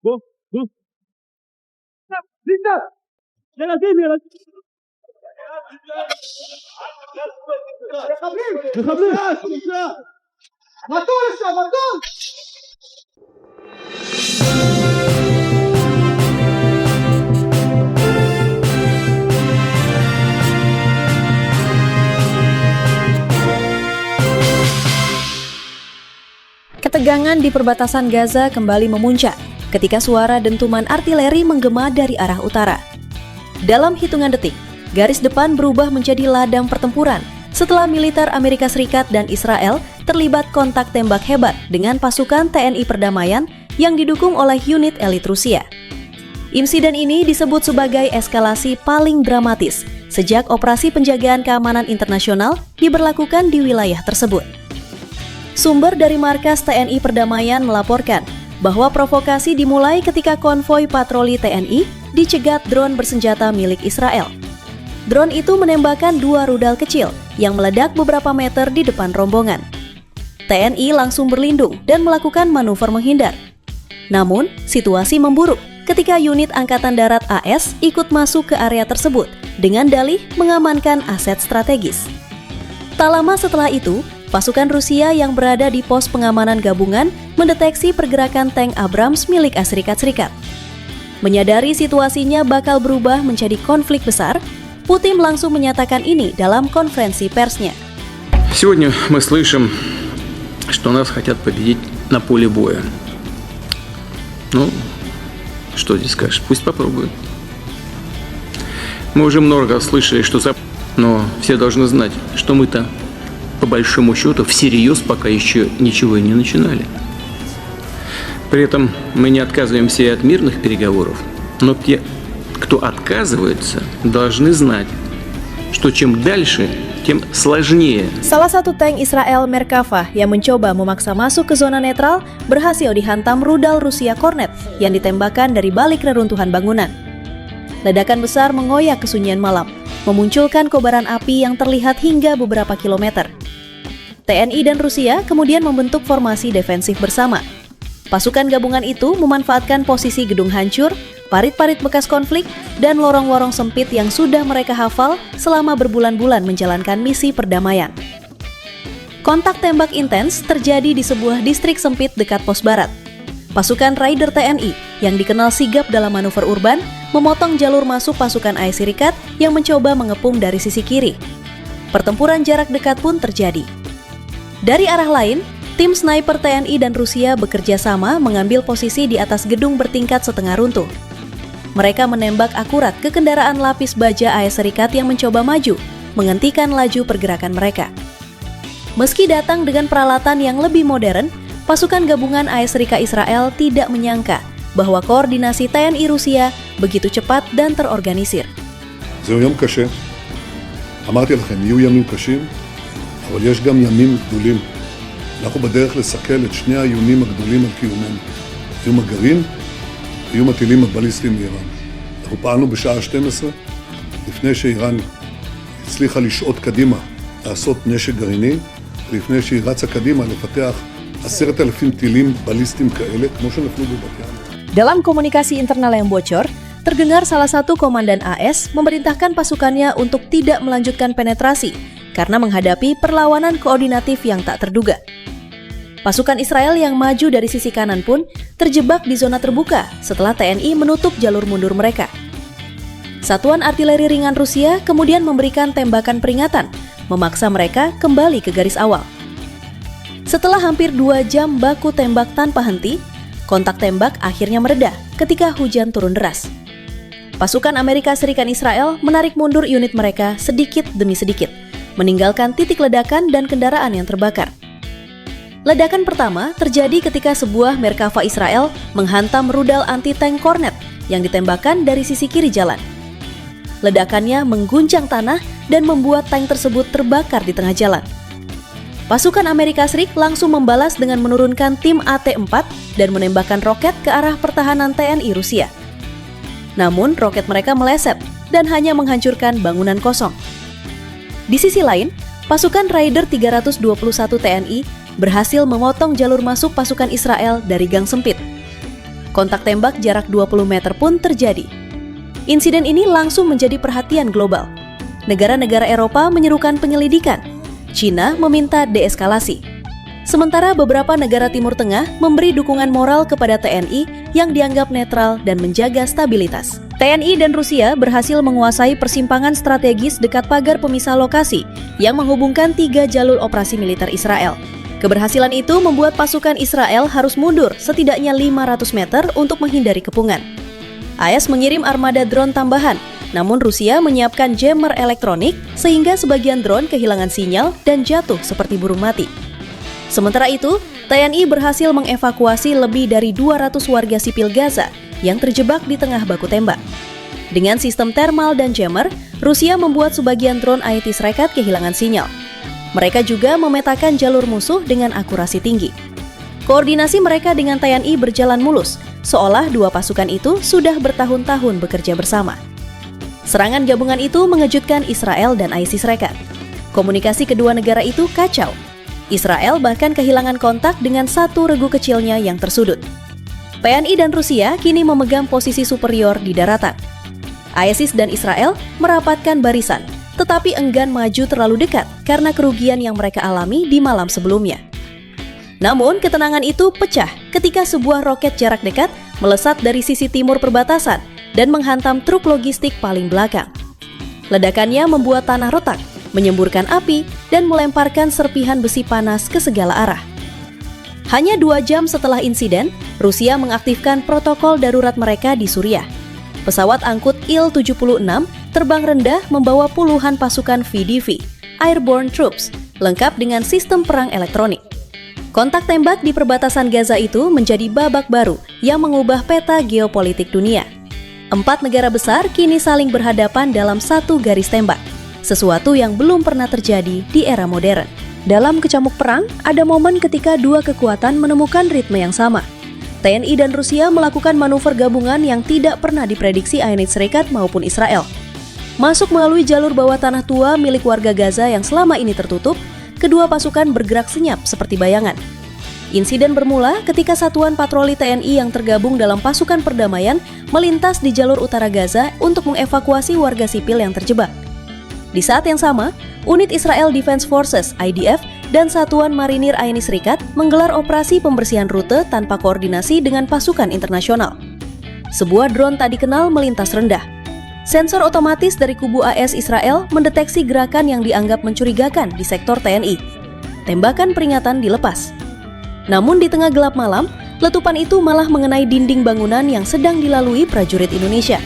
Go, go. Linda! ילדים! מחבלים! מטור לשם, מטור! Ketegangan di perbatasan Gaza kembali memuncak ketika suara dentuman artileri menggema dari arah utara. Dalam hitungan detik, garis depan berubah menjadi ladang pertempuran setelah militer Amerika Serikat dan Israel terlibat kontak tembak hebat dengan pasukan TNI perdamaian yang didukung oleh unit elit Rusia. Insiden ini disebut sebagai eskalasi paling dramatis sejak operasi penjagaan keamanan internasional diberlakukan di wilayah tersebut. Sumber dari markas TNI Perdamaian melaporkan bahwa provokasi dimulai ketika konvoi patroli TNI dicegat drone bersenjata milik Israel. Drone itu menembakkan 2 rudal kecil yang meledak beberapa meter di depan rombongan. TNI langsung berlindung dan melakukan manuver menghindar. Namun, situasi memburuk ketika unit Angkatan Darat AS ikut masuk ke area tersebut dengan dalih mengamankan aset strategis. Tak lama setelah itu, pasukan Rusia yang berada di pos pengamanan gabungan mendeteksi pergerakan tank Abrams milik Amerika Serikat. Menyadari situasinya bakal berubah menjadi konflik besar, Putin langsung menyatakan ini dalam konferensi persnya. Сегодня мы слышим, что нас хотят победить на поле боя. Ну, что здесь скажешь? Пусть попробуют. Мы уже много слышали, но все должны знать, что мы-то по большому счету всерьез пока еще ничего и не начинали. При этом мы не отказываемся и от мирных переговоров, но те, кто отказывается, должны знать, что чем дальше, tiem sложнее. Salah satu tank Israel Merkava yang mencoba memaksa masuk ke zona netral berhasil dihantam rudal Rusia Kornet yang ditembakkan dari balik reruntuhan bangunan. Ledakan besar mengoyak kesunyian malam, memunculkan kobaran api yang terlihat hingga beberapa kilometer. TNI dan Rusia kemudian membentuk formasi defensif bersama. Pasukan gabungan itu memanfaatkan posisi gedung hancur, parit-parit bekas konflik, dan lorong-lorong sempit yang sudah mereka hafal selama berbulan-bulan menjalankan misi perdamaian. Kontak tembak intens terjadi di sebuah distrik sempit dekat pos barat. Pasukan Raider TNI yang dikenal sigap dalam manuver urban memotong jalur masuk pasukan AS Serikat yang mencoba mengepung dari sisi kiri. Pertempuran jarak dekat pun terjadi. Dari arah lain, tim sniper TNI dan Rusia bekerja sama mengambil posisi di atas gedung bertingkat setengah runtuh. Mereka menembak akurat ke kendaraan lapis baja AS Serikat yang mencoba maju, menghentikan laju pergerakan mereka. Meski datang dengan peralatan yang lebih modern, pasukan gabungan AS Serikat Israel tidak menyangka bahwa koordinasi TNI Rusia begitu cepat dan terorganisir. זהו יום קשה. אמרתי לכם, יהיו ימים קשים, אבל יש גם ימים גדולים. אנחנו בדרך לסכל את שני האיומים הגדולים על קיומנו. איום הגרעין, איום הטילים הבליסטיים מאיראן. אנחנו פעלנו בשעה 12, לפני שאיראן הצליחה לשעות קדימה לעשות נשק גרעיני, לפני שהיא רצה קדימה לפתח 10,000 טילים בליסטיים כאלה, כמו שנפלו בבת ים. Dalam komunikasi internal yang bocor, terdengar salah satu komandan AS memerintahkan pasukannya untuk tidak melanjutkan penetrasi karena menghadapi perlawanan koordinatif yang tak terduga. Pasukan Israel yang maju dari sisi kanan pun terjebak di zona terbuka setelah TNI menutup jalur mundur mereka. Satuan artileri ringan Rusia kemudian memberikan tembakan peringatan, memaksa mereka kembali ke garis awal. Setelah hampir 2 jam baku tembak tanpa henti, kontak tembak akhirnya mereda ketika hujan turun deras. Pasukan Amerika Serikat Israel menarik mundur unit mereka sedikit demi sedikit, meninggalkan titik ledakan dan kendaraan yang terbakar. Ledakan pertama terjadi ketika sebuah Merkava Israel menghantam rudal anti-tank Kornet yang ditembakkan dari sisi kiri jalan. Ledakannya mengguncang tanah dan membuat tank tersebut terbakar di tengah jalan. Pasukan Amerika Serikat langsung membalas dengan menurunkan tim AT-4 dan menembakkan roket ke arah pertahanan TNI Rusia. Namun, roket mereka meleset dan hanya menghancurkan bangunan kosong. Di sisi lain, pasukan Raider 321 TNI berhasil memotong jalur masuk pasukan Israel dari gang sempit. Kontak tembak jarak 20 meter pun terjadi. Insiden ini langsung menjadi perhatian global. Negara-negara Eropa menyerukan penyelidikan. China meminta deeskalasi. Sementara beberapa negara Timur Tengah memberi dukungan moral kepada TNI yang dianggap netral dan menjaga stabilitas. TNI dan Rusia berhasil menguasai persimpangan strategis dekat pagar pemisah lokasi yang menghubungkan 3 jalur operasi militer Israel. Keberhasilan itu membuat pasukan Israel harus mundur setidaknya 500 meter untuk menghindari kepungan. AS mengirim armada drone tambahan, namun Rusia menyiapkan jammer elektronik sehingga sebagian drone kehilangan sinyal dan jatuh seperti burung mati. Sementara itu, TNI berhasil mengevakuasi lebih dari 200 warga sipil Gaza yang terjebak di tengah baku tembak. Dengan sistem thermal dan jammer, Rusia membuat sebagian drone IT Serikat kehilangan sinyal. Mereka juga memetakan jalur musuh dengan akurasi tinggi. Koordinasi mereka dengan TNI berjalan mulus, seolah dua pasukan itu sudah bertahun-tahun bekerja bersama. Serangan gabungan itu mengejutkan Israel dan ISIS Serikat. Komunikasi kedua negara itu kacau. Israel bahkan kehilangan kontak dengan satu regu kecilnya yang tersudut. TNI dan Rusia kini memegang posisi superior di daratan. ISIS dan Israel merapatkan barisan, tetapi enggan maju terlalu dekat karena kerugian yang mereka alami di malam sebelumnya. Namun, ketenangan itu pecah ketika sebuah roket jarak dekat melesat dari sisi timur perbatasan dan menghantam truk logistik paling belakang. Ledakannya membuat tanah retak, menyemburkan api, dan melemparkan serpihan besi panas ke segala arah. Hanya 2 jam setelah insiden, Rusia mengaktifkan protokol darurat mereka di Suriah. Pesawat angkut Il-76 terbang rendah membawa puluhan pasukan VDV, Airborne Troops, lengkap dengan sistem perang elektronik. Kontak tembak di perbatasan Gaza itu menjadi babak baru yang mengubah peta geopolitik dunia. 4 negara besar kini saling berhadapan dalam satu garis tembak, sesuatu yang belum pernah terjadi di era modern. Dalam kecamuk perang, ada momen ketika dua kekuatan menemukan ritme yang sama. TNI dan Rusia melakukan manuver gabungan yang tidak pernah diprediksi United Serikat maupun Israel. Masuk melalui jalur bawah tanah tua milik warga Gaza yang selama ini tertutup, kedua pasukan bergerak senyap seperti bayangan. Insiden bermula ketika satuan patroli TNI yang tergabung dalam pasukan perdamaian melintas di jalur utara Gaza untuk mengevakuasi warga sipil yang terjebak. Di saat yang sama, unit Israel Defense Forces (IDF) dan Satuan Marinir ANI Serikat menggelar operasi pembersihan rute tanpa koordinasi dengan pasukan internasional. Sebuah drone tak dikenal melintas rendah. Sensor otomatis dari kubu AS Israel mendeteksi gerakan yang dianggap mencurigakan di sektor TNI. Tembakan peringatan dilepas. Namun di tengah gelap malam, letupan itu malah mengenai dinding bangunan yang sedang dilalui prajurit Indonesia.